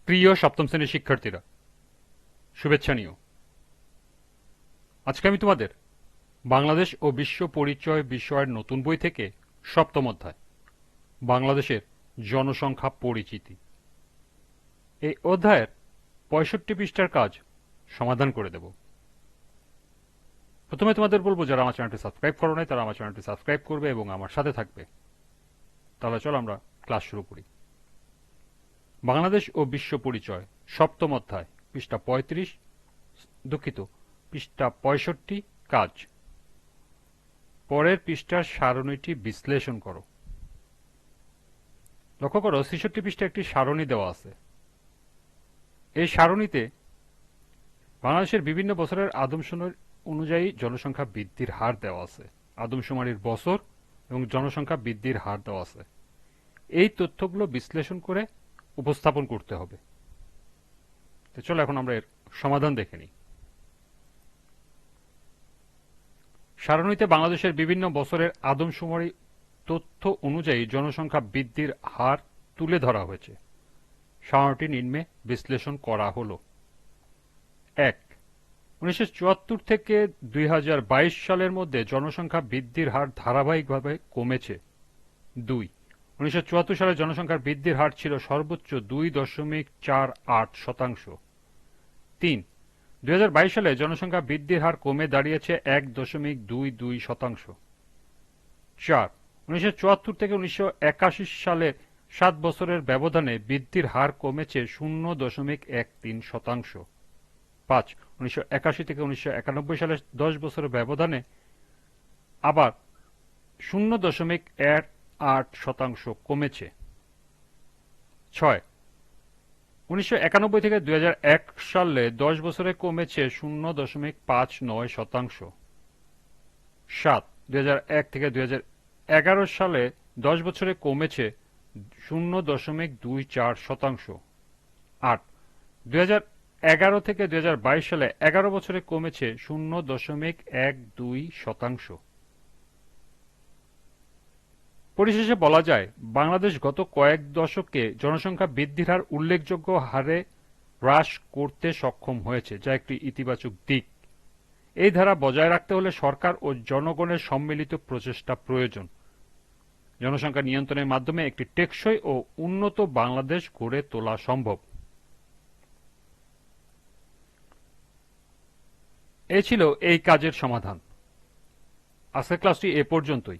প্রিয় সপ্তম শ্রেণীর শিক্ষার্থীরা, শুভেচ্ছা নিও। আজকে আমি তোমাদের বাংলাদেশ ও বিশ্ব পরিচয় বিষয়ের নতুন বই থেকে সপ্তম অধ্যায় বাংলাদেশের জনসংখ্যা পরিচিতি এই অধ্যায়ের ৬৫ পৃষ্ঠার কাজ সমাধান করে দেব। প্রথমে তোমাদের বলবো, যারা আমার চ্যানেলটি সাবস্ক্রাইব করো নাই তারা আমার চ্যানেলটি সাবস্ক্রাইব করবে এবং আমার সাথে থাকবে। তাহলে চলো আমরা ক্লাস শুরু করি। বাংলাদেশ ও বিশ্ব পরিচয় সপ্তম অধ্যায় পৃষ্ঠা ৩৫, দুঃখিত, পৃষ্ঠা ৬৫, কাজ। পরের পৃষ্ঠার সারণীটি বিশ্লেষণ করো। লক্ষ্য করো ৬৬ পৃষ্ঠায় একটি সারণী দেওয়া আছে। এই সারণীতে বাংলাদেশের বিভিন্ন বছরের আদমশুমারি অনুযায়ী জনসংখ্যা বৃদ্ধির হার দেওয়া আছে। আদমশুমারির বছর এবং জনসংখ্যা বৃদ্ধির হার দেওয়া আছে। এই তথ্যগুলো বিশ্লেষণ করে উপস্থাপন করতে হবে। তো চলো এখন আমরা এর সমাধান দেখে নিই। সারণীতে বাংলাদেশের বিভিন্ন বছরের আদমশুমারি তথ্য অনুযায়ী জনসংখ্যা বৃদ্ধির হার তুলে ধরা হয়েছে। সারণীটি নিম্নে বিশ্লেষণ করা হলো। ১. ১৯৭৪ থেকে ২০২২ সালের মধ্যে জনসংখ্যা বৃদ্ধির হার ধারাবাহিকভাবে কমেছে। ২. ১৯৭৪ সালে জনসংখ্যার বৃদ্ধির হার ছিল সর্বোচ্চ ২.৪৮%। ৩. ২০২২ সালে জনসংখ্যা বৃদ্ধির হার কমে দাঁড়িয়েছে ১.২২%। ৪. ১৯৭৪ থেকে ১৯৮১ সালে ৭ বছরের ব্যবধানে বৃদ্ধির হার কমেছে ০.১৩%। ৫. ১৯৮১ থেকে ১৯৯১ সালে ১০ বছরের ব্যবধানে আবার ০.১৮% কমেছে। ৬. ১৯৯১ থেকে ২০০১ সালে ১০ বছরে কমেছে ০.৫৯%। ৭. ২০০১ থেকে ২০১১ সালে ১০ বছরে কমেছে ০.২৪%। ৮. ২০১১ থেকে ২০২২ সালে ১১ বছরে কমেছে ০.১২%। পরিশেষে বলা যায়, বাংলাদেশ গত কয়েক দশকে জনসংখ্যা বৃদ্ধির হার উল্লেখযোগ্য হারে হ্রাস করতে সক্ষম হয়েছে, যা একটি ইতিবাচক দিক। এই ধারা বজায় রাখতে হলে সরকার ও জনগণের সম্মিলিত প্রচেষ্টা প্রয়োজন। জনসংখ্যা নিয়ন্ত্রণের মাধ্যমে একটি টেকসই ও উন্নত বাংলাদেশ গড়ে তোলা সম্ভব। এ ছিল এই কাজের সমাধান। আজকের ক্লাসটি এ পর্যন্তই।